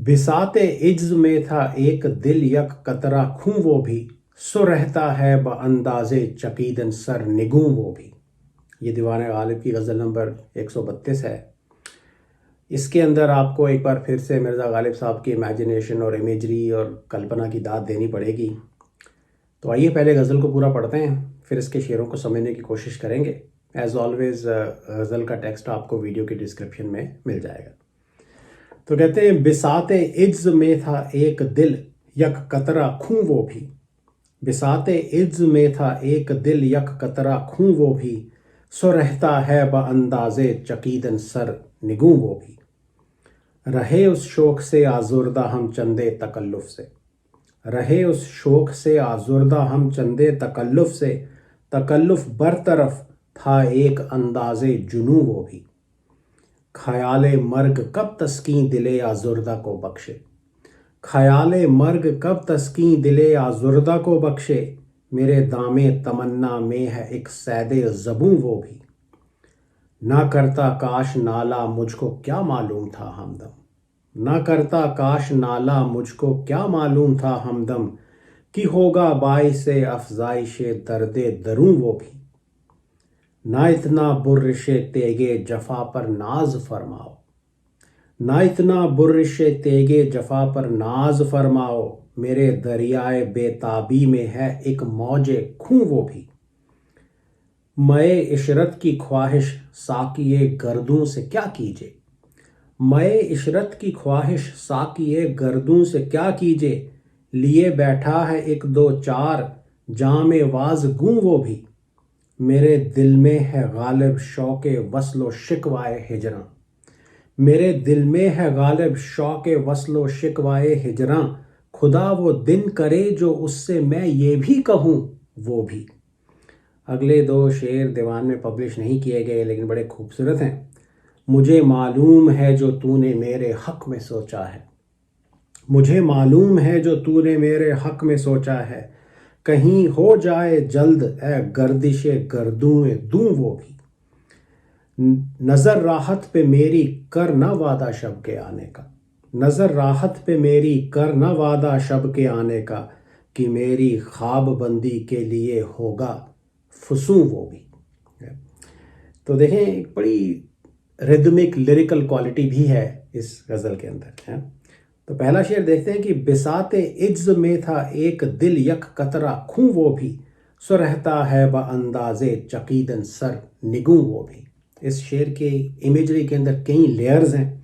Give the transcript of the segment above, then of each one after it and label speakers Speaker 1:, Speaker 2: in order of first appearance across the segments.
Speaker 1: बिसाते इज्ज में था एक दिल यक कतरा खूं वो भी, सो रहता है ब अंदाज़े चकीदन सर निगूं वो भी। ये दीवाने गालिब की गज़ल नंबर 132 है। इसके अंदर आपको एक बार फिर से मिर्ज़ा गालिब साहब की इमेजिनेशन और इमेजरी और कल्पना की दाद देनी पड़ेगी। तो आइए पहले गज़ल को पूरा पढ़ते हैं, फिर इसके शेरों को समझने की कोशिश करेंगे। एज़ ऑलवेज़ गज़ल का टेक्स्ट आपको वीडियो के डिस्क्रिप्शन में मिल जाएगा। तो कहते हैं बिसाते इज्ज में था एक दिल यक कतरा खूं वो भी, बिसाते इज्ज में था एक दिल यक कतरा खूं वो भी, सो रहता है ब अंदाज़े चकीदन सर निगूं वो भी। रहे उस शौक से आजुर्दा हम चंदे तकल्लुफ़ से, रहे उस शौक से आजुर्दा हम चंदे तकल्लुफ़ से, तकल्लुफ़ बरतरफ था एक अंदाज़े जुनूं वो भी। ख़याले मर्ग कब तस्कीन दिले आजुर्दा को बख्शे, ख़याले मर्ग कब तस्कीन दिले आजुर्दा को बख्शे, मेरे दामे तमन्ना में है एक सैदे ज़बूं वो भी। ना करता काश नाला मुझको क्या मालूम था हमदम, ना करता काश नाला मुझको क्या मालूम था हमदम, कि होगा बाइसे अफ़ज़ाइशे दर्दे दरूं वो भी। ना इतना बुर्रिशे तेगे जफ़ा पर नाज फरमाओ, ना इतना बुर्रिशे तेगे जफ़ा पर नाज फरमाओ, मेरे दरियाए बेताबी में है एक मौजे खूं वो भी। मए इशरत की ख्वाहिश साकिए गर्दों से क्या कीजिए, मए इशरत की ख्वाहिश साकिए गर्दों से क्या कीजिए, लिए बैठा है एक दो चार जामे वाज गूं वो भी। मेरे दिल में है गालिब शौक़े वस्लो शिकवाए हिजरां, मेरे दिल में है गालिब शौक़े वस्लो शिकवाए हिजरां, खुदा वो दिन करे जो उससे मैं ये भी कहूँ वो भी। अगले दो शेर दीवान में पब्लिश नहीं किए गए लेकिन बड़े खूबसूरत हैं। मुझे मालूम है जो तूने मेरे हक़ में सोचा है, मुझे मालूम है जो तूने मेरे हक़ में सोचा है, कहीं हो जाए जल्द ए गर्दिशे गर्दूए दूं वो भी। नज़र राहत पे मेरी कर न वादा शब के आने का, नज़र राहत पे मेरी कर न वादा शब के आने का, कि मेरी ख्वाब बंदी के लिए होगा फसूं वो भी। तो देखें एक बड़ी रिदमिक लिरिकल क्वालिटी भी है इस गज़ल के अंदर है। तो पहला शेर देखते हैं कि बिसाते इज्ज में था एक दिल यक कतरा खूं वो भी, सो रहता है ब अंदाज़े चकीदन सर निगूं वो भी। इस शेर के इमेजरी के अंदर कई लेयर्स हैं।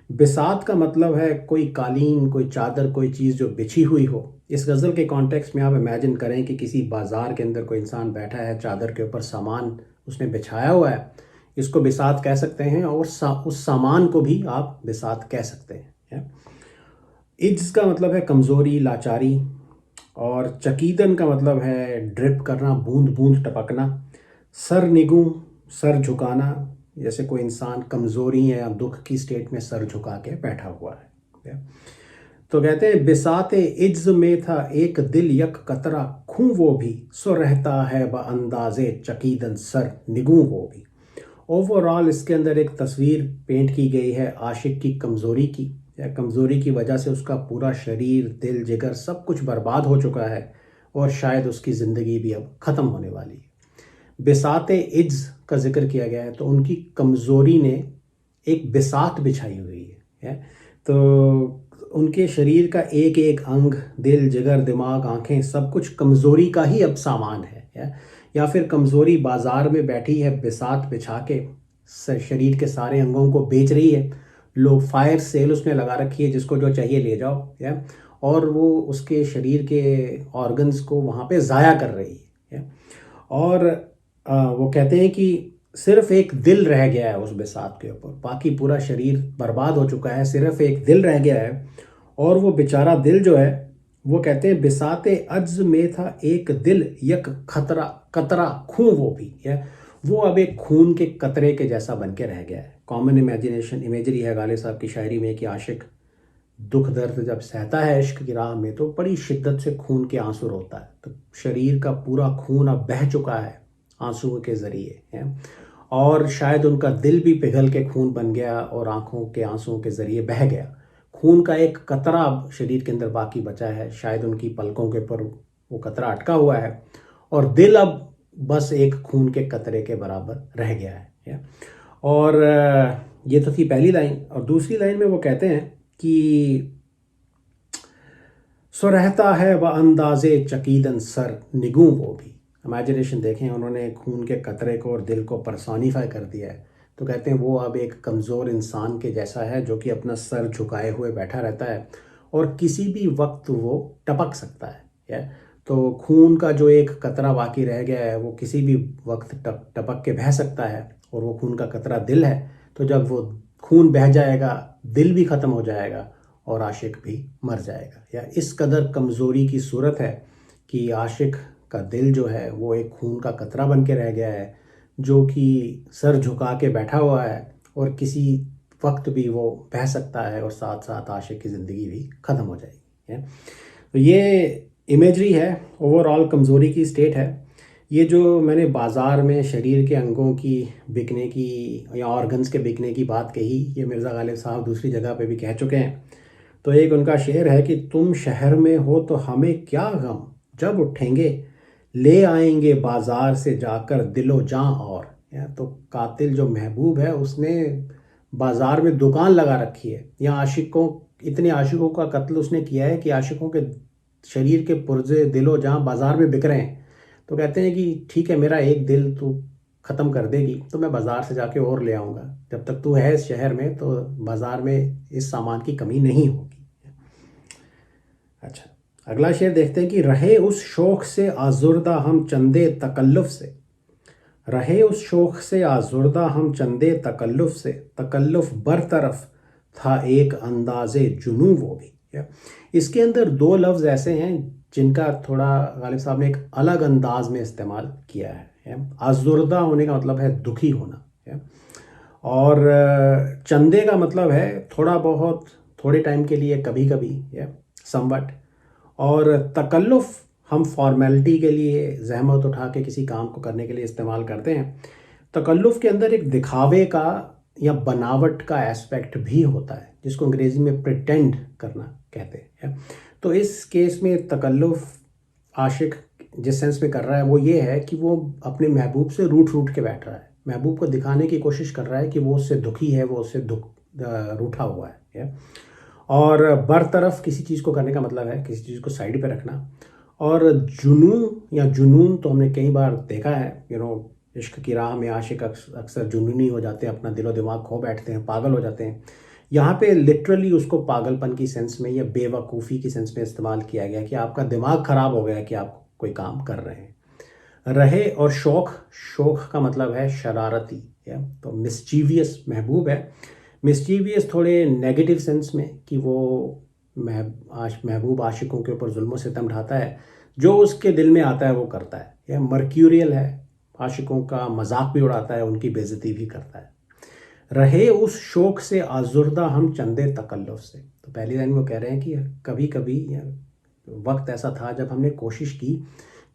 Speaker 1: बिसात का मतलब है कोई कालीन, कोई चादर, कोई चीज़ जो बिछी हुई हो। इस गज़ल के कॉन्टेक्स्ट में आप इमेजिन करें कि किसी बाज़ार के अंदर कोई इंसान बैठा है, चादर के ऊपर सामान उसने बिछाया हुआ है, इसको बिसात कह सकते हैं। और उस सामान को भी आप बिसात कह सकते हैं। इज्ज का मतलब है कमज़ोरी, लाचारी, और चकीदन का मतलब है ड्रिप करना, बूंद बूंद टपकना। सर निगूं, सर झुकाना, जैसे कोई इंसान कमज़ोरी या दुख की स्टेट में सर झुका के बैठा हुआ है। तो कहते हैं बिसाते इज्ज में था एक दिल यक कतरा खूं वो भी, सो रहता है ब अंदाज़े चकीदन सर निगूं वो भी। ओवरऑल इसके अंदर एक तस्वीर पेंट की गई है आशिक की कमज़ोरी की, या कमज़ोरी की वजह से उसका पूरा शरीर, दिल, जिगर सब कुछ बर्बाद हो चुका है और शायद उसकी ज़िंदगी भी अब ख़त्म होने वाली है। बिसाते इज्ज का जिक्र किया गया है तो उनकी कमज़ोरी ने एक बिसात बिछाई हुई है। तो उनके शरीर का एक एक अंग, दिल, जिगर, दिमाग, आँखें, सब कुछ कमज़ोरी का ही अब सामान है। या फिर कमज़ोरी बाज़ार में बैठी है बिसात बिछा के, शरीर के सारे अंगों को बेच रही है। लोग फायर सेल उसमें लगा रखी है, जिसको जो चाहिए ले जाओ, या और वो उसके शरीर के ऑर्गन्स को वहाँ पे ज़ाया कर रही है। और वो कहते हैं कि सिर्फ एक दिल रह गया है उस बिसात के ऊपर, बाकी पूरा शरीर बर्बाद हो चुका है, सिर्फ एक दिल रह गया है। और वो बेचारा दिल जो है, वो कहते हैं बिसाते अज्ज में था एक दिल यक खतरा कतरा खूं वो भी है, वो अब एक खून के कतरे के जैसा बन के रह गया है। कॉमन इमेजिनेशन इमेजरी है गालिब साहब की शायरी में कि आशिक दुख दर्द जब सहता है इश्क की राह में तो बड़ी शिद्दत से खून के आंसू रोता है। तो शरीर का पूरा खून अब बह चुका है आंसुओं के ज़रिए है, और शायद उनका दिल भी पिघल के खून बन गया और आंखों के आंसुओं के ज़रिए बह गया। खून का एक कतरा शरीर के अंदर बाकी बचा है, शायद उनकी पलकों के ऊपर वो कतरा अटका हुआ है और दिल अब बस एक खून के कतरे के बराबर रह गया है। और ये तो थी पहली लाइन। और दूसरी लाइन में वो कहते हैं कि सो रहता है वह अंदाजे चकीदन सर निगूं वो भी। इमेजिनेशन देखें, उन्होंने खून के कतरे को और दिल को पर्सोनीफाई कर दिया है। तो कहते हैं वो अब एक कमज़ोर इंसान के जैसा है जो कि अपना सर झुकाए हुए बैठा रहता है और किसी भी वक्त वो टपक सकता है। या तो खून का जो एक कतरा बाकी रह गया है वो किसी भी वक्त टपक के बह सकता है, और वो खून का कतरा दिल है। तो जब वो खून बह जाएगा, दिल भी ख़त्म हो जाएगा और आशिक भी मर जाएगा। या इस कदर कमज़ोरी की सूरत है कि आशिक का दिल जो है वो एक खून का कतरा बन के रह गया है, जो कि सर झुका के बैठा हुआ है और किसी वक्त भी वो बह सकता है और साथ साथ आशिक की ज़िंदगी भी ख़त्म हो जाएगी। है तो ये इमेजरी है, ओवरऑल कमज़ोरी की स्टेट है। ये जो मैंने बाज़ार में शरीर के अंगों की बिकने की या ऑर्गन्स के बिकने की बात कही, ये मिर्ज़ा गालिब साहब दूसरी जगह पे भी कह चुके हैं। तो एक उनका शेर है कि तुम शहर में हो तो हमें क्या गम, जब उठेंगे ले आएंगे बाजार से जाकर दिलो जां। और या तो कातिल जो महबूब है उसने बाजार में दुकान लगा रखी है, या आशिकों, इतने आशिकों का कत्ल उसने किया है कि आशिकों के शरीर के पुर्जे दिलो जां बाजार में बिक रहे हैं। तो कहते हैं कि ठीक है, मेरा एक दिल तू ख़त्म कर देगी तो मैं बाज़ार से जाके और ले आऊँगा, जब तक तू है इस शहर में तो बाज़ार में इस सामान की कमी नहीं होगी। अच्छा, अगला शेर देखते हैं कि रहे उस शौक़ से आज़ुर्दा हम चंदे तकल्लुफ़ से। रहे उस शौक़ से आज़ुर्दा हम चंदे तकल्लुफ़ से, तकल्लुफ़ बरतरफ था एक अंदाज़े जुनूं वो भी। इसके अंदर दो लफ्ज़ ऐसे हैं जिनका थोड़ा गालिब साहब ने एक अलग अंदाज में इस्तेमाल किया है। आज़ुर्दा होने का मतलब है दुखी होना, और चंदे का मतलब है थोड़ा बहुत, थोड़े टाइम के लिए, कभी कभी, समवट। और तकल्लुफ़ हम फॉर्मेलिटी के लिए ज़हमत उठा के किसी काम को करने के लिए इस्तेमाल करते हैं। तकल्लुफ़ के अंदर एक दिखावे का या बनावट का एस्पेक्ट भी होता है, जिसको अंग्रेज़ी में प्रिटेंड करना कहते हैं। तो इस केस में तकल्लुफ़ आशिक जिस सेंस में कर रहा है वो ये है कि वो अपने महबूब से रूठ रूठ के बैठ रहा है, महबूब को दिखाने की कोशिश कर रहा है कि वो उससे दुखी है, वो उससे रूठा हुआ है। और बरतरफ किसी चीज़ को करने का मतलब है किसी चीज़ को साइड पे रखना। और जुनून या जुनून तो हमने कई बार देखा है, इश्क की राह में आशिक अक्सर जुनूनी हो जाते हैं, अपना दिलो दिमाग खो बैठते हैं, पागल हो जाते हैं। यहाँ पे लिटरली उसको पागलपन की सेंस में या बेवकूफ़ी की सेंस में इस्तेमाल किया गया कि आपका दिमाग ख़राब हो गया कि आप कोई काम कर रहे हैं। रहे और शौक़, शौक़ का मतलब है शरारती, या तो मिस्चीवियस महबूब है। मिस्चीवियस थोड़े नेगेटिव सेंस में कि वो महबूब आशिकों के ऊपर जुल्म सितम ढाता है, जो उसके दिल में आता है वो करता है। यह मर्क्यूरियल है, आशिकों का मजाक भी उड़ाता है, उनकी बेइज्जती भी करता है। रहे उस शौक़ से आज़ुर्दा हम चंदे तकल्लुफ़ से। तो पहली लाइन वो कह रहे हैं कि कभी कभी वक्त ऐसा था जब हमने कोशिश की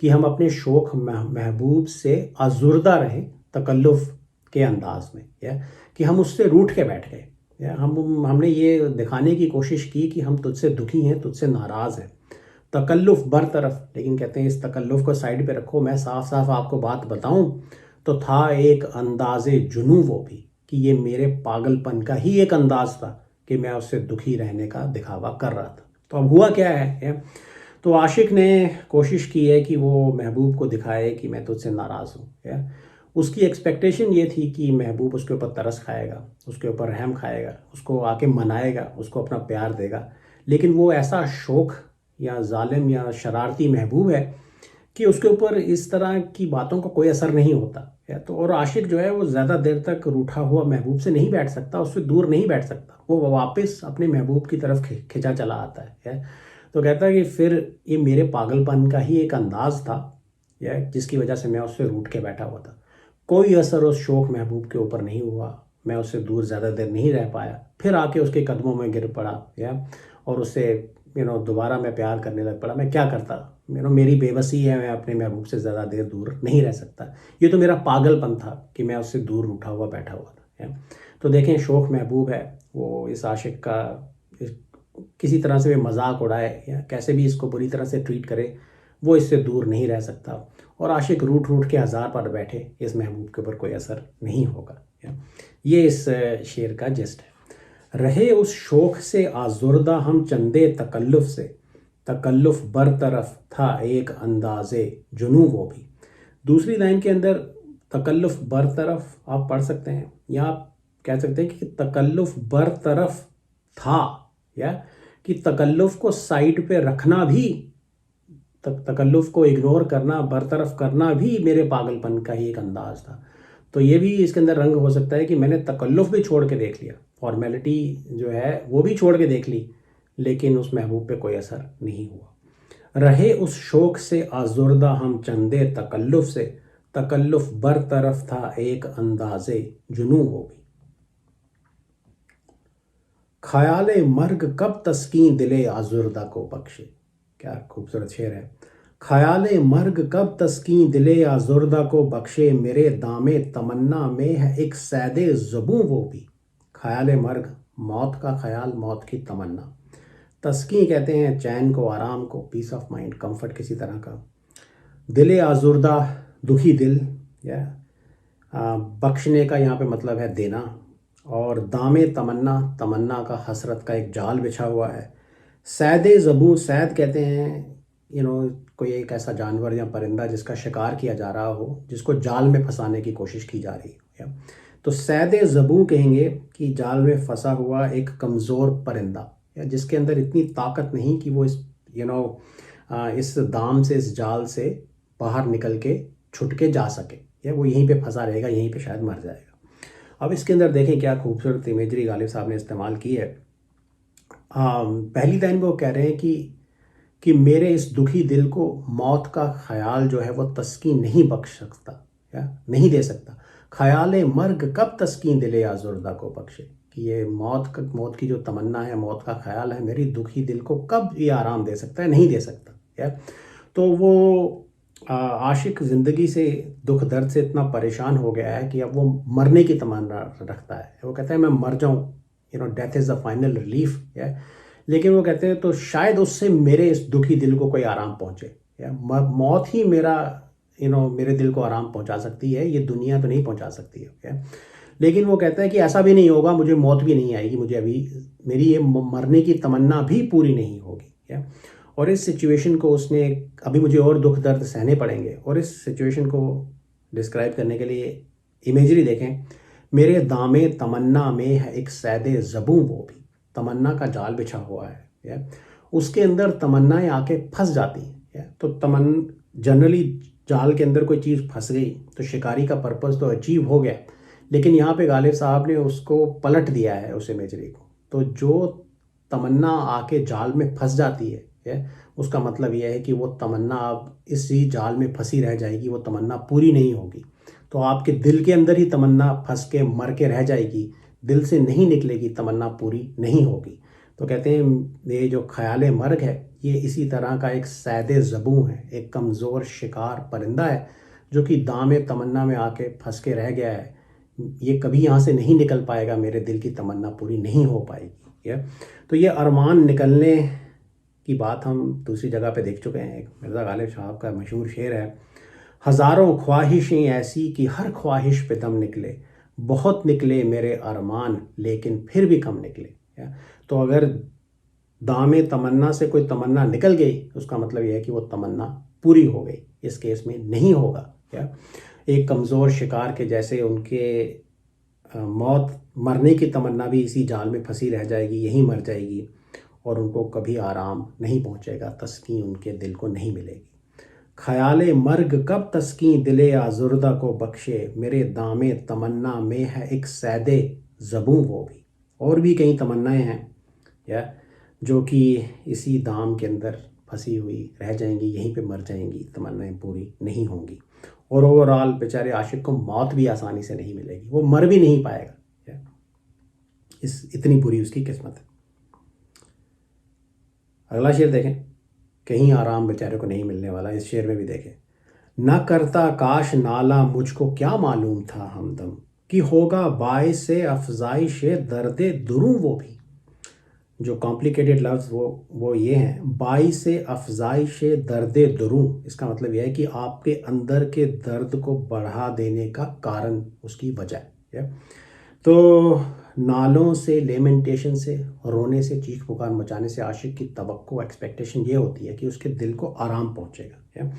Speaker 1: कि हम अपने शौक़ महबूब से आज़ुर्दा रहें, तकल्लुफ़ के अंदाज में, या कि हम उससे रूठ के बैठ गए, या हमने ये दिखाने की कोशिश की कि हम तुझसे दुखी हैं, तुझसे नाराज़ हैं। तकल्लुफ़ बरतरफ, लेकिन कहते हैं इस तकल्लुफ़ को साइड पे रखो, मैं साफ साफ आपको बात बताऊं तो था एक अंदाज़े जुनूं वो भी, कि ये मेरे पागलपन का ही एक अंदाज़ था कि मैं उससे दुखी रहने का दिखावा कर रहा था। तो अब हुआ क्या है, तो आशिक ने कोशिश की है कि वो महबूब को दिखाए कि मैं तुझसे नाराज़ हूँ। उसकी एक्सपेक्टेशन ये थी कि महबूब उसके ऊपर तरस खाएगा, उसके ऊपर रहम खाएगा, उसको आके मनाएगा, उसको अपना प्यार देगा। लेकिन वो ऐसा शौक़ या जालिम या शरारती महबूब है कि उसके ऊपर इस तरह की बातों का कोई असर नहीं होता है। तो और आशिक जो है वो ज़्यादा देर तक रूठा हुआ महबूब से नहीं बैठ सकता, उससे दूर नहीं बैठ सकता, वो वापस अपने महबूब की तरफ खिंचा चला आता है। तो कहता है कि फिर ये मेरे पागलपन का ही एक अंदाज़ था, या जिसकी वजह से मैं उससे रूठ के बैठा हुआ था। कोई असर उस शौक़ महबूब के ऊपर नहीं हुआ, मैं उससे दूर ज़्यादा देर नहीं रह पाया, फिर आके उसके कदमों में गिर पड़ा, और उससे दोबारा मैं प्यार करने लग पड़ा। मैं क्या करता, मेरी बेबसी है, मैं अपने महबूब से ज़्यादा देर दूर नहीं रह सकता। ये तो मेरा पागलपन था कि मैं उससे दूर उठा हुआ बैठा हुआ था। तो देखें, शौक़ महबूब है, वो इस आशिक का किसी तरह से भी मजाक उड़ाए या कैसे भी इसको बुरी तरह से ट्रीट करे, वो इससे दूर नहीं रह सकता। और आशिक रूठ रूठ के हज़ार पर बैठे, इस महबूब के ऊपर कोई असर नहीं होगा। ये इस शेर का जिस्ट है। रहे उस शोख से आजुर्दा हम चंदे तकल्लुफ़ से, तकल्लुफ़ बरतरफ था एक अंदाज़े जुनू वो भी। दूसरी लाइन के अंदर तकल्लुफ़ बरतरफ आप पढ़ सकते हैं, या आप कह सकते हैं कि तकल्लुफ़ बरतरफ था, या कि तकल्लुफ़ को साइड पे रखना भी, तकल्लुफ़ को इग्नोर करना, बरतरफ करना भी मेरे पागलपन का ही एक अंदाज़ था। तो ये भी इसके अंदर रंग हो सकता है कि मैंने तकल्लुफ़ भी छोड़ के देख लिया, फॉर्मेलिटी जो है वो भी छोड़ के देख ली, लेकिन उस महबूब पे कोई असर नहीं हुआ। रहे उस शौक से आजुर्दा हम चंदे तकल्लुफ़ से, तकल्लुफ़ बरतरफ था एक अंदाज़े जुनू वो भी। ख्याले मर्ग कब तस्कीन दिले आजुर्दा को बख्शे, क्या खूबसूरत शेर है। ख्याले मर्ग कब तस्कीन दिले आजुर्दा को बख्शे, मेरे दामे तमन्ना में है एक सैदे ज़बूं वो भी। ख्याले मर्ग, मौत का ख्याल, मौत की तमन्ना। तस्कीन कहते हैं चैन को, आराम को, पीस ऑफ माइंड, कंफर्ट किसी तरह का। दिले आजुर्दा, दुखी दिल, या बख्शने का यहाँ पे मतलब है देना। और दामे तमन्ना, तमन्ना का, हसरत का एक जाल बिछा हुआ है। सैदे ज़बू, सैद कहते हैं कोई एक ऐसा जानवर या परिंदा जिसका शिकार किया जा रहा हो, जिसको जाल में फंसाने की कोशिश की जा रही हो। तो सैदे ज़बू कहेंगे कि जाल में फंसा हुआ एक कमज़ोर परिंदा, या जिसके अंदर इतनी ताकत नहीं कि वो इस इस दाम से, इस जाल से बाहर निकल के छुट के जा सके, या वो यहीं पे फंसा रहेगा, यहीं पे शायद मर जाएगा। अब इसके अंदर देखें क्या खूबसूरत इमेजरी गालिब साहब ने इस्तेमाल की है। पहली लाइन में वो कह रहे हैं कि मेरे इस दुखी दिल को मौत का ख्याल जो है वो तस्कीन नहीं बख्श सकता, या नहीं दे सकता। ख्याल मर्ग कब तस्कीन दिले आजुर्दा को बख्शे, कि ये मौत की जो तमन्ना है, मौत का ख्याल है, मेरी दुखी दिल को कब ये आराम दे सकता है, नहीं दे सकता। या तो वो आशिक ज़िंदगी से, दुख दर्द से इतना परेशान हो गया है कि अब वो मरने की तमन्ना रखता है। वो कहता है मैं मर जाऊँ, death is the final relief. या लेकिन वो कहते हैं तो शायद उससे मेरे इस दुखी दिल को कोई आराम पहुँचे, या मौत ही मेरा मेरे दिल को आराम पहुँचा सकती है, ये दुनिया तो नहीं पहुँचा सकती है। लेकिन वो कहता है कि ऐसा भी नहीं होगा, मुझे मौत भी नहीं आएगी, मुझे अभी मेरी ये मरने की तमन्ना भी पूरी नहीं होगी। या और इस सिचुएशन को उसने, अभी मुझे और दुख दर्द सहने पड़ेंगे, और इस सिचुएशन को डिस्क्राइब करने के लिए इमेजरी देखें। मेरे दामे तमन्ना में है एक सैदे ज़बूं वो भी, तमन्ना का जाल बिछा हुआ है, या उसके अंदर तमन्नाएं आके फंस जाती हैं। तो जनरली जाल के अंदर कोई चीज़ फंस गई तो शिकारी का पर्पज़ तो अचीव हो गया, लेकिन यहाँ पे गालिब साहब ने उसको पलट दिया है, उस इमेजरी को। तो जो तमन्ना आके जाल में फंस जाती है, उसका मतलब यह है कि वो तमन्ना अब इसी जाल में फंसी रह जाएगी, वो तमन्ना पूरी नहीं होगी। तो आपके दिल के अंदर ही तमन्ना फंस के मर के रह जाएगी, दिल से नहीं निकलेगी, तमन्ना पूरी नहीं होगी। तो कहते हैं ये जो ख्याल मर्ग है, ये इसी तरह का एक सैदे ज़बूं है, एक कमज़ोर शिकार परिंदा है जो कि दाम तमन्ना में आके फंस के रह गया है। ये कभी यहाँ से नहीं निकल पाएगा, मेरे दिल की तमन्ना पूरी नहीं हो पाएगी। तो ये अरमान निकलने की बात हम दूसरी जगह पे देख चुके हैं। एक मिर्ज़ा गालिब साहब का मशहूर शेर है, हज़ारों ख्वाहिशें ऐसी कि हर ख्वाहिश पे दम निकले, बहुत निकले मेरे अरमान लेकिन फिर भी कम निकले। तो अगर दामे तमन्ना से कोई तमन्ना निकल गई, उसका मतलब यह है कि वो तमन्ना पूरी हो गई। इस केस में नहीं होगा। एक कमज़ोर शिकार के जैसे उनके मरने की तमन्ना भी इसी जाल में फंसी रह जाएगी, यहीं मर जाएगी, और उनको कभी आराम नहीं पहुंचेगा, तस्कीन उनके दिल को नहीं मिलेगी। ख्याले मर्ग कब तस्कीन दिले आजुर्दा को बख्शे, मेरे दामे तमन्ना में है एक सैदे ज़बूं वो भी। और भी कई तमन्नाएं हैं, या जो कि इसी दाम के अंदर फंसी हुई रह जाएंगी, यहीं पे मर जाएंगी, तमन्नाएं पूरी नहीं होंगी। और ओवरऑल बेचारे आशिक को मौत भी आसानी से नहीं मिलेगी, वो मर भी नहीं पाएगा। इतनी बुरी उसकी किस्मत है। अगला शेर देखें, कहीं आराम बेचारे को नहीं मिलने वाला। इस शेर में भी देखें, न करता काश नाला मुझको क्या मालूम था हमदम, कि होगा बाइस से अफजाइश दर्दे दुरूं वो भी। जो कॉम्प्लिकेटेड लफ्ज़ वो ये हैं, बाइस अफजाइश दर्द दुरूं। इसका मतलब यह है कि आपके अंदर के दर्द को बढ़ा देने का कारण, उसकी वजह है। तो नालों से, लेमेंटेशन से, रोने से, चीख पुकार मचाने से आशिक की तवक्को, एक्सपेक्टेशन ये होती है कि उसके दिल को आराम पहुंचेगा। या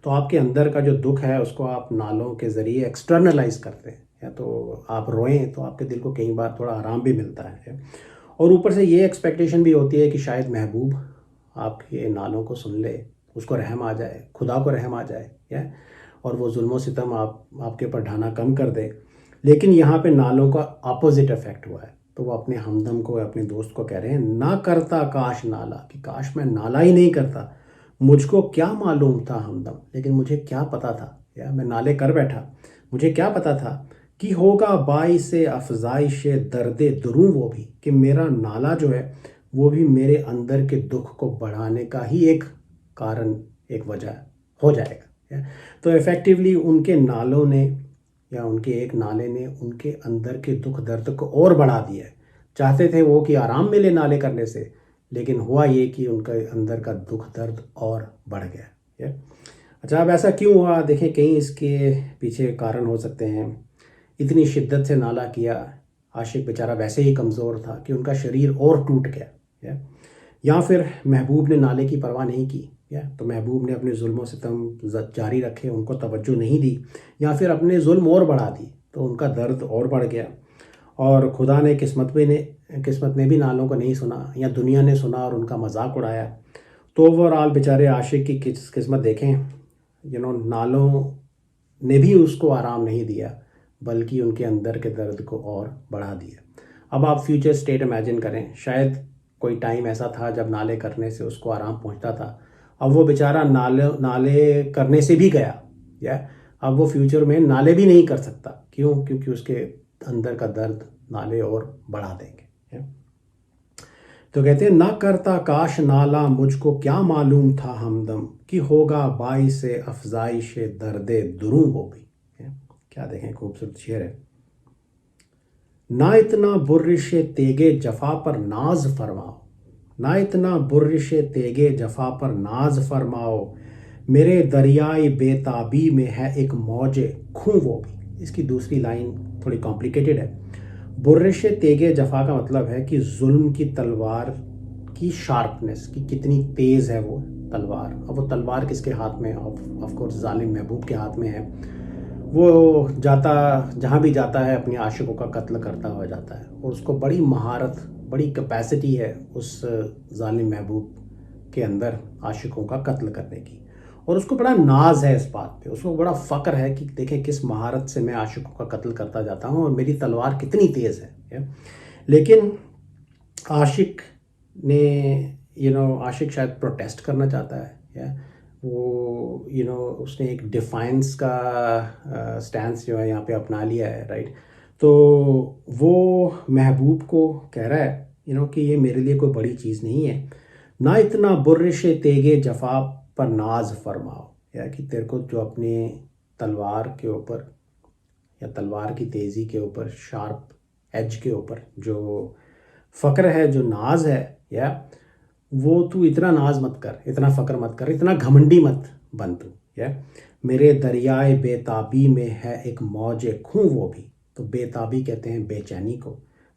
Speaker 1: तो आपके अंदर का जो दुख है उसको आप नालों के ज़रिए एक्सटर्नलाइज करते हैं, या तो आप रोएं तो आपके दिल को कई बार थोड़ा आराम भी मिलता है। और ऊपर से ये एक्सपेक्टेशन भी होती है कि शायद महबूब आपके नालों को सुन ले, उसको रहम आ जाए, खुदा को रहम आ जाए, या और वो जुल्म सितम आपके ऊपर ढाना कम कर दे। लेकिन यहाँ पे नालों का अपोजिट इफेक्ट हुआ है। तो वो अपने हमदम को, अपने दोस्त को कह रहे हैं, ना करता काश नाला, कि काश मैं नाला ही नहीं करता, मुझको क्या मालूम था हमदम, लेकिन मुझे क्या पता था, या मैं नाले कर बैठा, मुझे क्या पता था कि होगा बाइस अफजाइश दर्द दुरूं, वो भी कि मेरा नाला जो है वो भी मेरे अंदर के दुख को बढ़ाने का ही एक कारण, एक वजह हो जाएगा। तो इफ़ेक्टिवली उनके नालों ने, या उनके एक नाले ने उनके अंदर के दुख दर्द को और बढ़ा दिया है। चाहते थे वो कि आराम मिले नाले करने से, लेकिन हुआ ये कि उनका अंदर का दुख दर्द और बढ़ गया। अच्छा, अब ऐसा क्यों हुआ? देखें, कई इसके पीछे कारण हो सकते हैं। इतनी शिद्दत से नाला किया, आशिक बेचारा वैसे ही कमज़ोर था कि उनका शरीर और टूट गया। या फिर महबूब ने नाले की परवाह नहीं की, या तो महबूब ने अपने जुल्म सितम जारी रखे, उनको तवज्जो नहीं दी, या फिर अपने जुल्म और बढ़ा दी, तो उनका दर्द और बढ़ गया। और खुदा ने किस्मत ने भी नालों को नहीं सुना, या दुनिया ने सुना और उनका मजाक उड़ाया। तो ओवरऑल बेचारे आशिक की किस्मत देखें, नालों ने भी उसको आराम नहीं दिया, बल्कि उनके अंदर के दर्द को और बढ़ा दिया। अब आप फ्यूचर स्टेट इमेजिन करें, शायद कोई टाइम ऐसा था जब नाले करने से उसको आराम पहुंचता था। अब वो बेचारा नाले करने से भी गया, या अब वो फ्यूचर में नाले भी नहीं कर सकता। क्यों? क्योंकि उसके अंदर का दर्द नाले और बढ़ा देंगे। तो कहते हैं, ना करता काश नाला, मुझको क्या मालूम था हमदम, कि होगा बाइस अफजाइश दर्द दुरूं, वो भी। क्या देखें, खूबसूरत शेर है। ना इतना बुर्रिश तेगे जफा पर नाज फरमाओ, ना इतना बुर्रिश तेगे जफा पर नाज फरमाओ, मेरे दरियाए बेताबी में है एक मौज खूं, वो भी। इसकी दूसरी लाइन थोड़ी कॉम्प्लिकेटेड है। बुर्रिश तेगे जफा का मतलब है कि जुल्म की तलवार की शार्पनेस, की कितनी तेज़ है वो तलवार। अब वो तलवार किसके हाथ में है? ऑफ कोर्स जालिम महबूब के हाथ में है। वो जहाँ भी जाता है अपने आशिकों का कत्ल करता हुआ जाता है, और उसको बड़ी महारत, बड़ी कैपेसिटी है उस जालिम महबूब के अंदर आशिकों का कत्ल करने की। और उसको बड़ा नाज है इस बात पे, उसको बड़ा फ़क्र है कि देखें किस महारत से मैं आशिकों का कत्ल करता जाता हूँ और मेरी तलवार कितनी तेज़ है। लेकिन आशिक ने आशिक शायद प्रोटेस्ट करना चाहता है, या वो उसने एक डिफाइंस का स्टैंस जो है यहाँ पे अपना लिया है, राइट। तो वो महबूब को कह रहा है कि ये मेरे लिए कोई बड़ी चीज़ नहीं है, ना इतना बुर्रिश तेगे जफा पर नाज फरमाओ, या कि तेरे को जो अपने तलवार के ऊपर, या तलवार की तेज़ी के ऊपर, शार्प एज के ऊपर जो फ़क्र है, जो नाज है, या वो तू इतना नाज मत कर, इतना फ़क्र मत कर, इतना घमंडी मत बन तू। या मेरे दरियाए बेताबी में है एक मौज खूं, वो भी। तो बेताबी कहते हैं बेचैनी को।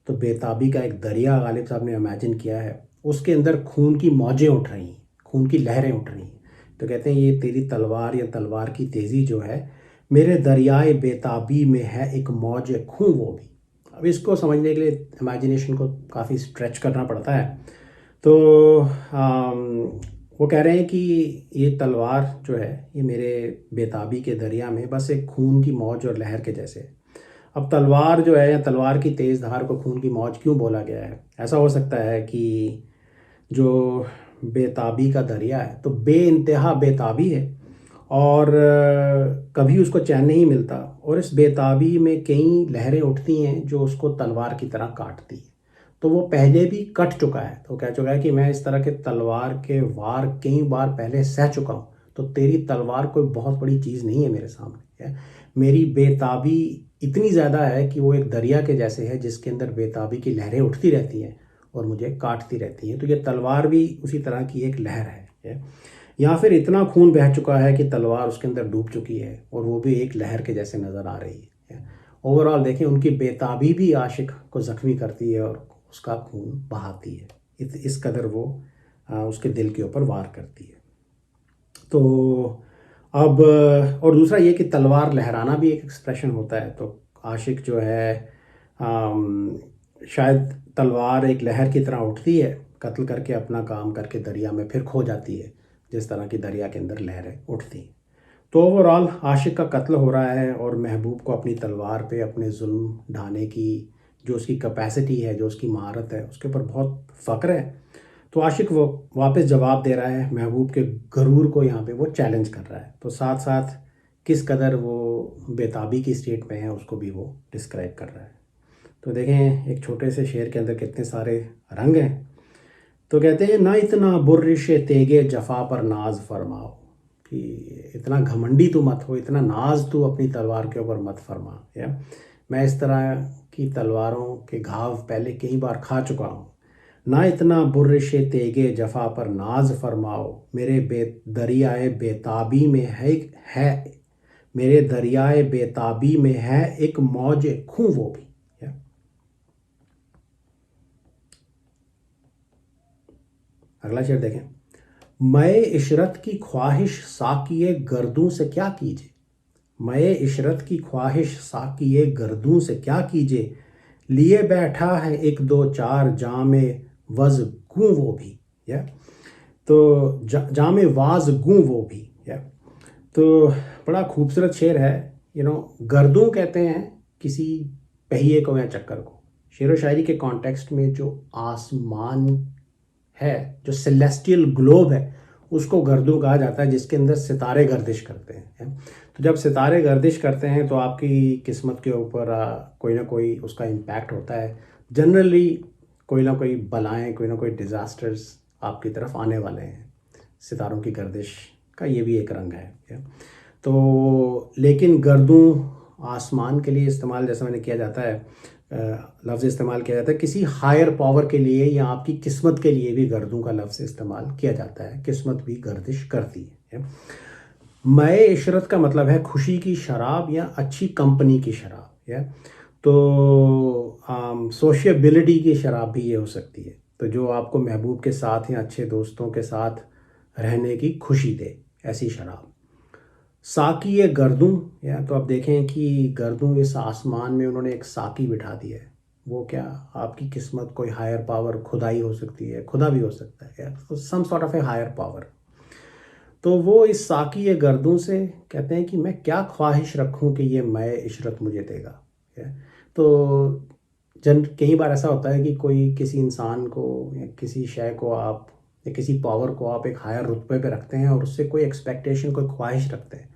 Speaker 1: तो बेताबी का एक दरिया गालिब साहब ने इमेजिन किया है, उसके अंदर खून की मौजें उठ रही हैं, खून की लहरें उठ रही हैं। तो कहते हैं ये तेरी तलवार, या तलवार की तेज़ी जो है, मेरे दरियाए बेताबी में है एक मौज खूं, वो भी। अब इसको समझने के लिए इमेजिनेशन को काफ़ी स्ट्रेच करना पड़ता है। तो वो कह रहे हैं कि ये तलवार जो है, ये मेरे बेताबी के दरिया में बस एक खून की मौज और लहर के जैसे। अब तलवार जो है, या तलवार की तेज़ धार को खून की मौज क्यों बोला गया है? ऐसा हो सकता है कि जो बेताबी का दरिया है तो बेइंतहा बेताबी है, और कभी उसको चैन नहीं मिलता, और इस बेताबी में कई लहरें उठती हैं जो उसको तलवार की तरह काटती है। तो वो पहले भी कट चुका है, तो कह चुका है कि मैं इस तरह के तलवार के वार कई बार पहले सह चुका हूँ, तो तेरी तलवार कोई बहुत बड़ी चीज़ नहीं है मेरे सामने। है मेरी बेताबी इतनी ज़्यादा है कि वो एक दरिया के जैसे है जिसके अंदर बेताबी की लहरें उठती रहती हैं, और मुझे काटती रहती हैं। तो ये तलवार भी उसी तरह की एक लहर है। या फिर इतना खून बह चुका है कि तलवार उसके अंदर डूब चुकी है और वो भी एक लहर के जैसे नज़र आ रही है। ओवरऑल देखें, उनकी बेताबी भी आशिक को ज़ख्मी करती है और उसका खून बहाती है। इस कदर वो उसके दिल के ऊपर वार करती है। तो अब और दूसरा ये कि तलवार लहराना भी एक एक्सप्रेशन होता है। तो आशिक जो है शायद तलवार एक लहर की तरह उठती है, कत्ल करके अपना काम करके दरिया में फिर खो जाती है, जिस तरह की दरिया के अंदर लहरें उठती हैं। तो ओवरऑल आशिक का कत्ल हो रहा है और महबूब को अपनी तलवार पे अपने जुल्म ढाने की जो उसकी कैपेसिटी है, जो उसकी महारत है, उसके ऊपर बहुत फ़ख्र है। तो आशिक वो वापस जवाब दे रहा है, महबूब के गरूर को यहाँ पे वो चैलेंज कर रहा है। तो साथ साथ किस कदर वो बेताबी की स्टेट में है उसको भी वो डिस्क्राइब कर रहा है। तो देखें, एक छोटे से शेर के अंदर कितने सारे रंग हैं। तो कहते हैं, ना इतना बुर्रिश तेगे जफ़ा पर नाज फरमाओ, कि इतना घमंडी तू मत हो, इतना नाज तू अपनी तलवार के ऊपर मत फरमा। या मैं इस तरह की तलवारों के घाव पहले कई बार खा चुका हूँ। ना इतना बुर्रिश तेगे जफ़ा पर नाज फरमाओ, मेरे दरियाए बेताबी में है मेरे दरियाए बेताबी में है एक मौज खूं वो भी। अगला शेर देखें, मैं इशरत की ख्वाहिश साकिए गर्दों से क्या कीजिए, मैं इशरत की ख्वाहिश साकिए गर्दों से क्या कीजिए, लिए बैठा है एक दो चार जामे वज गूं वो भी। या तो जामे वाज गूं वो भी। या तो बड़ा खूबसूरत शेर है। गर्दों कहते हैं किसी पहिए को या चक्कर को। शेर व शायरी के कॉन्टेक्स्ट में जो आसमान है, जो सेलेस्टियल ग्लोब है, उसको गर्दों कहा जाता है, जिसके अंदर सितारे गर्दिश करते हैं। तो जब सितारे गर्दिश करते हैं तो आपकी किस्मत के ऊपर कोई ना कोई उसका इम्पैक्ट होता है। जनरली कोई ना कोई बलाएं, कोई ना कोई डिज़ास्टर्स आपकी तरफ आने वाले हैं। सितारों की गर्दिश का ये भी एक रंग है। तो लेकिन गर्दों आसमान के लिए इस्तेमाल, जैसा मैंने किया जाता है, लफ्ज़ इस्तेमाल किया जाता है किसी हायर पावर के लिए या आपकी किस्मत के लिए भी गर्दों का लफ्ज़ इस्तेमाल किया जाता है। किस्मत भी गर्दिश करती है। मए इशरत का मतलब है खुशी की शराब या अच्छी कंपनी की शराब। या तो सोशियबिलिटी की शराब भी ये हो सकती है। तो जो आपको महबूब के साथ या अच्छे दोस्तों के साथ रहने की खुशी दे, ऐसी शराब। साकी ये गर्दूं, या तो आप देखें कि गर्दूं इस आसमान में उन्होंने एक साकी बिठा दिया है। वो क्या, आपकी किस्मत कोई हायर पावर, खुदाई हो सकती है, खुदा भी हो सकता है, या तो some sort of a higher power. तो वो इस साकी ये गर्दों से कहते हैं कि मैं क्या ख्वाहिश रखूं कि ये मैं इशरत मुझे देगा। तो कई बार ऐसा होता है कि कोई किसी इंसान को या किसी शय को आप या किसी पावर को आप एक हायर रुतबे पे रखते हैं और उससे कोई एक्सपेक्टेशन, कोई ख्वाहिश रखते हैं,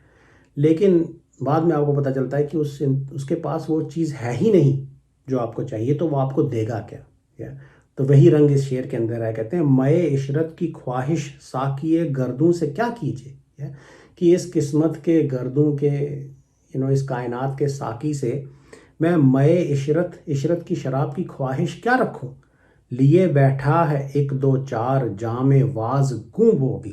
Speaker 1: लेकिन बाद में आपको पता चलता है कि उसके पास वो चीज़ है ही नहीं जो आपको चाहिए, तो वो आपको देगा क्या। या तो वही रंग इस शेर के अंदर है। कहते हैं, मए इशरत की ख्वाहिश साकिए गर्दों से क्या कीजिए, कि इस किस्मत के गर्दों के इस कायनात के साकी से मैं मए इशरत की शराब की ख्वाहिश क्या रखूं, लिए बैठा है एक दो चार जामे वाज गूं वो भी।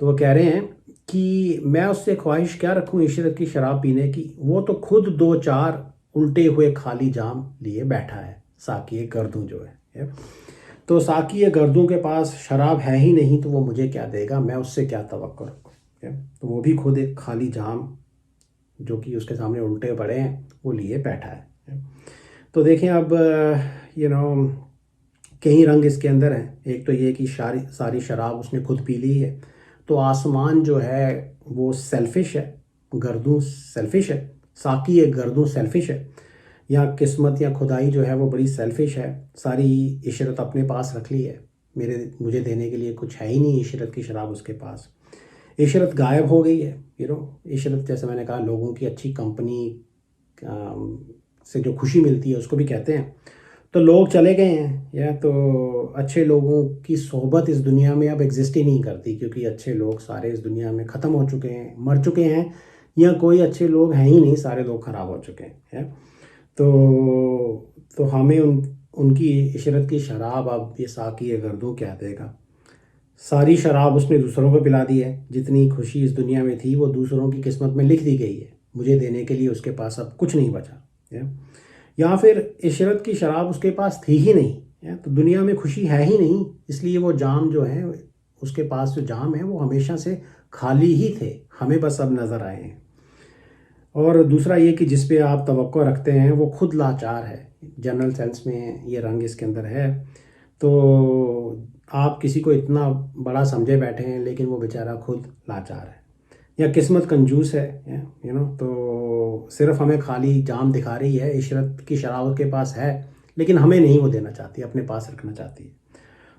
Speaker 1: तो वो कह रहे हैं कि मैं उससे ख्वाहिश क्या रखूं इशरत की शराब पीने की, वो तो खुद दो चार उल्टे हुए खाली जाम लिए बैठा है, साकी गर्दूं जो है। तो साकी गर्दूं के पास शराब है ही नहीं, तो वो मुझे क्या देगा, मैं उससे क्या तवक्को रखूं। तो वो भी खुद एक खाली जाम जो कि उसके सामने उल्टे पड़े हैं वो लिए बैठा है। तो देखें, अब कई रंग इसके अंदर हैं। एक तो ये कि सारी शराब उसने खुद पी ली है। तो आसमान जो है वो सेल्फिश है, गर्दूं सेल्फिश है, साकी ये गर्दूं सेल्फिश है। या किस्मत या खुदाई जो है वो बड़ी सेल्फिश है, सारी इशरत अपने पास रख ली है, मुझे देने के लिए कुछ है ही नहीं इशरत की शराब उसके पास। इशरत गायब हो गई है। इशरत, जैसे मैंने कहा, लोगों की अच्छी कंपनी से जो खुशी मिलती है उसको भी कहते हैं। तो लोग चले गए हैं, या तो अच्छे लोगों की सोहबत इस दुनिया में अब एग्जिस्ट ही नहीं करती, क्योंकि अच्छे लोग सारे इस दुनिया में ख़त्म हो चुके हैं, मर चुके हैं, या कोई अच्छे लोग हैं ही नहीं, सारे लोग ख़राब हो चुके हैं। तो हमें उनकी इशरत की शराब अब ये साकी गर्दों क्या देगा। सारी शराब उसने दूसरों को पिला दी है। जितनी खुशी इस दुनिया में थी वो दूसरों की किस्मत में लिख दी गई है। मुझे देने के लिए उसके पास अब कुछ नहीं बचा है। या फिर इशरत की शराब उसके पास थी ही नहीं है, तो दुनिया में खुशी है ही नहीं, इसलिए वो जाम जो है, उसके पास जो जाम है वो हमेशा से खाली ही थे, हमें बस अब नज़र आए हैं। और दूसरा ये कि जिस पे आप तवक्को रखते हैं वो खुद लाचार है। जनरल सेंस में ये रंग इसके अंदर है। तो आप किसी को इतना बड़ा समझे बैठे हैं लेकिन वो बेचारा खुद लाचार है, या किस्मत कंजूस है, तो सिर्फ हमें खाली जाम दिखा रही है। इशरत की शराब उसके पास है लेकिन हमें नहीं वो देना चाहती, अपने पास रखना चाहती है।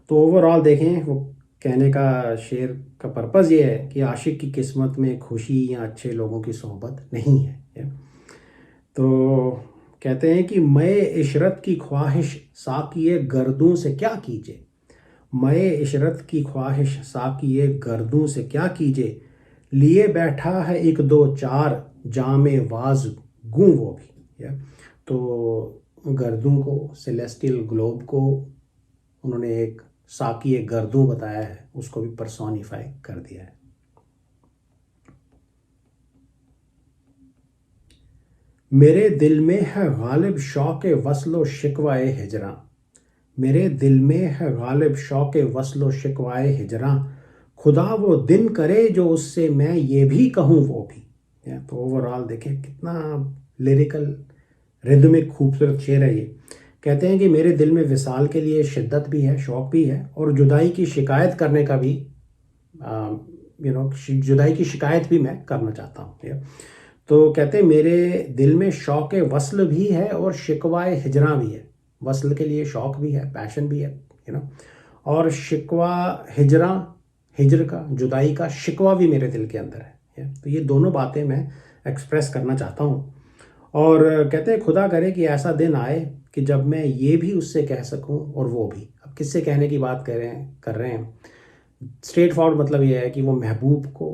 Speaker 1: तो ओवरऑल देखें, वो कहने का शेर का पर्पज़ ये है कि आशिक की किस्मत में खुशी या अच्छे लोगों की सोहबत नहीं है। तो कहते हैं कि मैं इशरत की ख्वाहिश साकिए गर्दों से क्या कीजिए, मैं इशरत की ख्वाहिश साकिए गर्दों से क्या कीजिए, लिए बैठा है एक दो चार जामे वाज गूं वो भी। तो गर्दों को, सेलेस्टियल ग्लोब को उन्होंने एक साकी गर्दों बताया है, उसको भी पर्सोनिफाई कर दिया है। मेरे दिल में है गालिब शौक़ वस्लो शिकवाए हिजरा, मेरे दिल में है गालिब शौक़ वस्लो शिकवाए हिजरा, खुदा वो दिन करे जो उससे मैं ये भी कहूँ वो भी। तो ओवरऑल देखें कितना लिरिकल रिदमिक खूबसूरत शेर है ये। कहते हैं कि मेरे दिल में विसाल के लिए शिद्दत भी है, शौक़ भी है, और जुदाई की शिकायत करने का भी जुदाई की शिकायत भी मैं करना चाहता हूँ। तो कहते हैं मेरे दिल में शौक़ वस्ल भी है और शिकवाए हिजरा भी है। वस्ल के लिए शौक़ भी है, पैशन भी है, और शिकवा हिजरा, हिजर का, जुदाई का शिकवा भी मेरे दिल के अंदर है। तो ये दोनों बातें मैं एक्सप्रेस करना चाहता हूँ। और कहते हैं खुदा करे कि ऐसा दिन आए कि जब मैं ये भी उससे कह सकूं और वो भी। अब किससे कहने की बात कर रहे हैं। स्ट्रेट फॉरवर्ड मतलब ये है कि वो महबूब को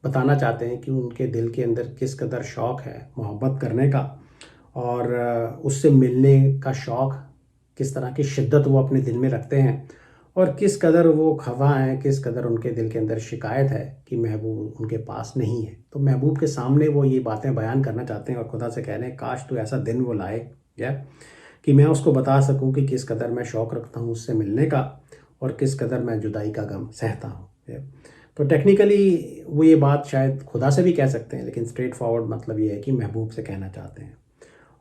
Speaker 1: बताना चाहते हैं कि उनके दिल के अंदर किस कदर शौक़ है मोहब्बत करने का, और उससे मिलने का शौक़, किस तरह की शिद्दत वो अपने दिल में रखते हैं, और किस कदर वो खफा हैं, किस कदर उनके दिल के अंदर शिकायत है कि महबूब उनके पास नहीं है। तो महबूब के सामने वो ये बातें बयान करना चाहते हैं और खुदा से कह रहे हैं काश तो ऐसा दिन वो लाए या कि मैं उसको बता सकूं कि किस कदर मैं शौक़ रखता हूं उससे मिलने का, और किस कदर मैं जुदाई का गम सहता हूं। तो टेक्निकली वो ये बात शायद खुदा से भी कह सकते हैं, लेकिन स्ट्रेट फॉरवर्ड मतलब ये है कि महबूब से कहना चाहते हैं।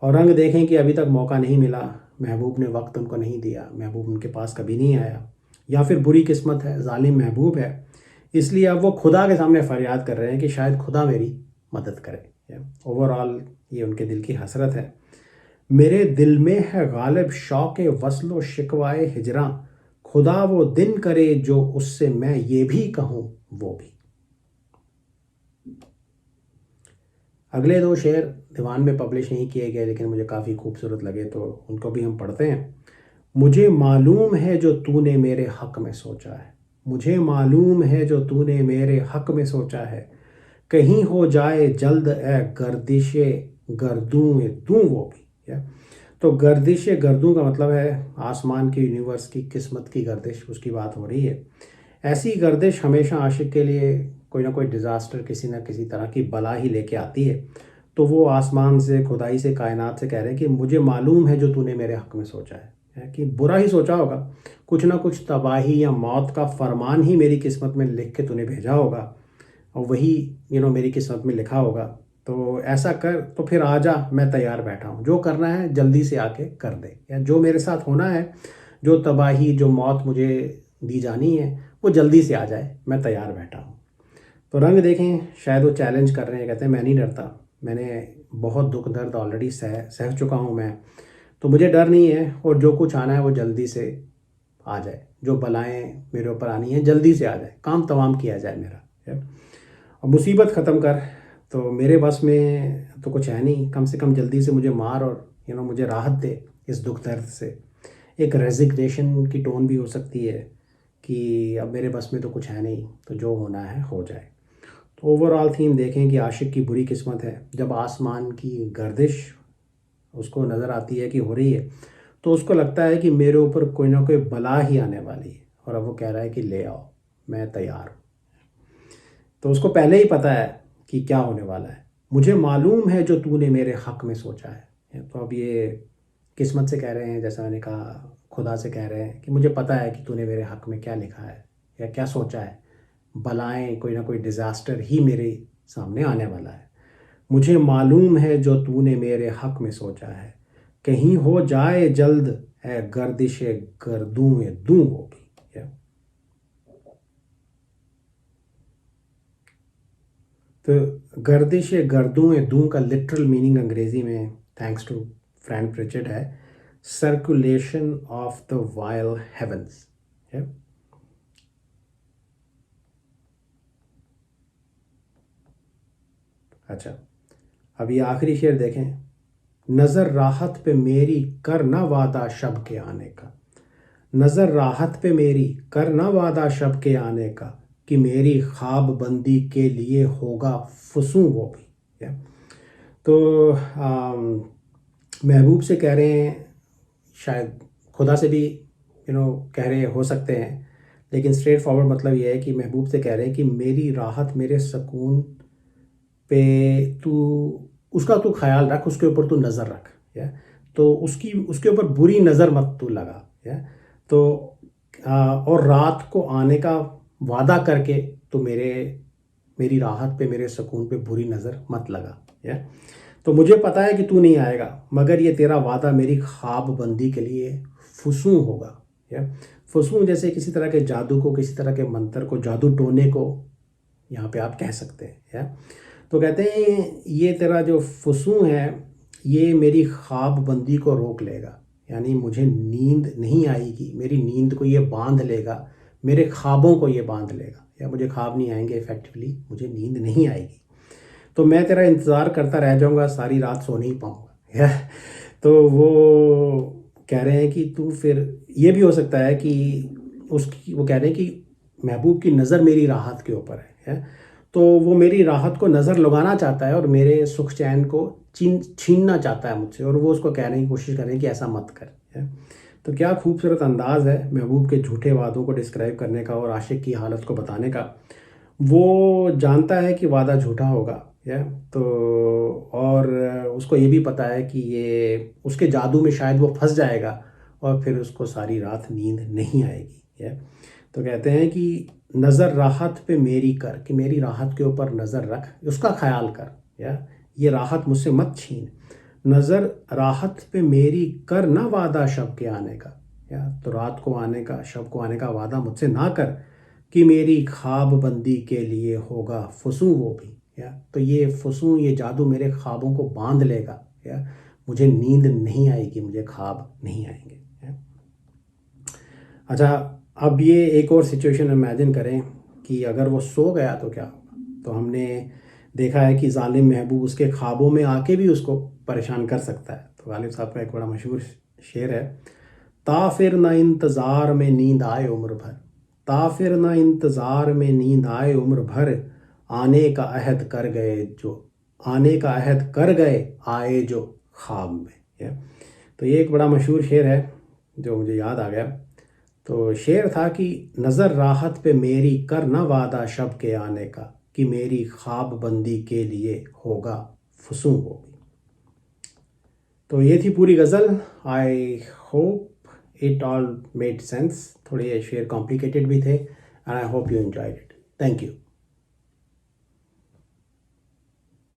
Speaker 1: और रंग देखें कि अभी तक मौका नहीं मिला, महबूब ने वक्त उनको नहीं दिया, महबूब उनके पास कभी नहीं आया, या फिर बुरी किस्मत है, जालिम महबूब है, इसलिए अब वो खुदा के सामने फरियाद कर रहे हैं कि शायद खुदा मेरी मदद करे। ओवरऑल ये उनके दिल की हसरत है। मेरे दिल में है गालिब शौक़ वस्लो शिकवाए हिजरा, खुदा वो दिन करे जो उससे मैं ये भी कहूँ वो भी। अगले दो शेर दीवान में पब्लिश नहीं किए गए लेकिन मुझे काफ़ी खूबसूरत लगे, तो उनको भी हम पढ़ते हैं। मुझे मालूम है जो तूने मेरे हक़ में सोचा है, मुझे मालूम है जो तूने मेरे हक़ में सोचा है, कहीं हो जाए जल्द ए गर्दिश गर्दूं में दूं वो भी। तो गर्दिश गर्दूं का मतलब है आसमान की, यूनिवर्स की, किस्मत की गर्दिश, उसकी बात हो रही है। ऐसी गर्दिश हमेशा आशिक के लिए कोई ना कोई डिज़ास्टर, किसी ना किसी तरह की बला ही लेके आती है। तो वो आसमान से, खुदाई से, कायनात से कह रहे हैं कि मुझे मालूम है जो तूने मेरे हक़ में सोचा है कि बुरा ही सोचा होगा, कुछ ना कुछ तबाही या मौत का फरमान ही मेरी किस्मत में लिख के तूने भेजा होगा, और वही मेरी किस्मत में लिखा होगा। तो ऐसा कर, तो फिर आजा, मैं तैयार बैठा हूँ, जो करना है जल्दी से आके कर दे, या जो मेरे साथ होना है, जो तबाही, जो मौत मुझे दी जानी है, वो जल्दी से आ जाए, मैं तैयार बैठा हूँ। तो रंग देखें, शायद वो चैलेंज कर रहे हैं, कहते हैं मैं नहीं डरता, मैंने बहुत दुख दर्द ऑलरेडी सह चुका हूँ मैं, तो मुझे डर नहीं है, और जो कुछ आना है वो जल्दी से आ जाए, जो बलाएं मेरे ऊपर आनी है जल्दी से आ जाए, काम तमाम किया जाए मेरा, और मुसीबत ख़त्म कर। तो मेरे बस में तो कुछ है नहीं, कम से कम जल्दी से मुझे मार और मुझे राहत दे इस दुख दर्द से। एक रेजिग्नेशन की टोन भी हो सकती है कि अब मेरे बस में तो कुछ है नहीं, तो जो होना है हो जाए। तो ओवरऑल थीम देखें कि आशिक की बुरी किस्मत है, जब आसमान की गर्दिश उसको नज़र आती है कि हो रही है, तो उसको लगता है कि मेरे ऊपर कोई ना कोई बला ही आने वाली है, और अब वो कह रहा है कि ले आओ, मैं तैयार हूँ। तो उसको पहले ही पता है कि क्या होने वाला है। मुझे मालूम है जो तूने मेरे हक़ में सोचा है। तो अब ये किस्मत से कह रहे हैं, जैसा मैंने कहा, खुदा से कह रहे हैं कि मुझे पता है कि तूने मेरे हक़ में क्या लिखा है या क्या सोचा है। बलाएँ, कोई ना कोई डिज़ास्टर ही मेरे सामने आने वाला है। मुझे मालूम है जो तूने मेरे हक़ में सोचा है, कहीं हो जाए जल्द है गर्दिश गर्दूं दूं होगी। तो गर्दिश गर्दूं दूं का लिटरल मीनिंग अंग्रेज़ी में, थैंक्स टू फ्रैंक प्रिचर्ड, है circulation of the while heavens. अच्छा, अब ये आखिरी शेर देखें। नज़र राहत पे मेरी कर ना वादा शब के आने का, नज़र राहत पे मेरी कर ना वादा शब के आने का, कि मेरी ख्वाब बंदी के लिए होगा फसूं वो भी। तो महबूब से कह रहे हैं, शायद खुदा से भी कह रहे हो सकते हैं, लेकिन स्ट्रेट फॉरवर्ड मतलब ये है कि महबूब से कह रहे हैं कि मेरी राहत, मेरे सुकून पे तू, उसका तू ख्याल रख, उसके ऊपर तू नज़र रख। या तो उसके ऊपर बुरी नज़र मत तू लगा। या तो और रात को आने का वादा करके तो मेरी राहत पे, मेरे सुकून पे बुरी नज़र मत लगा। या तो मुझे पता है कि तू नहीं आएगा, मगर ये तेरा वादा मेरी ख्वाब बंदी के लिए फसूं होगा। या फसूं जैसे किसी तरह के जादू को, किसी तरह के मंत्र को, जादू टोने को यहाँ पे आप कह सकते हैं। या तो कहते हैं ये तेरा जो फसूं है ये मेरी ख्वाब बंदी को रोक लेगा, यानी मुझे नींद नहीं आएगी, मेरी नींद को ये बांध लेगा, मेरे ख्वाबों को ये बांध लेगा, या मुझे ख्वाब नहीं आएंगे, इफेक्टिवली मुझे नींद नहीं आएगी। तो मैं तेरा इंतज़ार करता रह जाऊँगा, सारी रात सो नहीं पाऊँगा। तो वो कह रहे हैं कि तू फिर, ये भी हो सकता है कि वो कह रहे हैं कि महबूब की नज़र मेरी राहत के ऊपर है, तो वो मेरी राहत को नज़र लगाना चाहता है और मेरे सुख चैन को छीनना चाहता है मुझसे, और वो उसको कहने की कोशिश कर रहे हैं कि ऐसा मत कर। है तो क्या खूबसूरत अंदाज़ है महबूब के झूठे वादों को डिस्क्राइब करने का और आशिक की हालत को बताने का। वो जानता है कि वादा झूठा होगा, या तो, और उसको ये भी पता है कि ये उसके जादू में शायद वो फंस जाएगा और फिर उसको सारी रात नींद नहीं आएगी। या तो कहते हैं कि नज़र राहत पे मेरी कर, कि मेरी राहत के ऊपर नज़र रख, उसका ख्याल कर। या ये राहत मुझसे मत छीन। नज़र राहत पे मेरी कर ना वादा शब के आने का, या तो रात को आने का, शब को आने का वादा मुझसे ना कर, कि मेरी ख्वाब बंदी के लिए होगा फसूं वो भी। या तो ये फसूं, ये जादू मेरे ख्वाबों को बांध लेगा। या मुझे नींद नहीं आएगी, मुझे ख्वाब नहीं आएंगे। अच्छा, अब ये एक और सिचुएशन इमेजिन करें कि अगर वो सो गया तो क्या होगा। तो हमने देखा है कि जालिम महबूब उसके ख्वाबों में आके भी उसको परेशान कर सकता है। तो गालिब साहब का एक बड़ा मशहूर शेर है, ताफिर ना इंतज़ार में नींद आए उम्र भर, ताफिर ना इंतज़ार में नींद आए उम्र भर, आने का अहद कर गए जो, आने का अहद कर गए आए जो ख्वाब में। तो ये एक बड़ा मशहूर शेर है जो मुझे याद आ गया। तो शेर था कि नज़र राहत पे मेरी कर ना वादा शब के आने का, कि मेरी ख्वाब बंदी के लिए होगा फसूं होगी। तो ये थी पूरी ghazal. I hope it all made sense. थोड़े ये शेर कॉम्प्लिकेटेड भी थे, and I hope you enjoyed it. Thank you.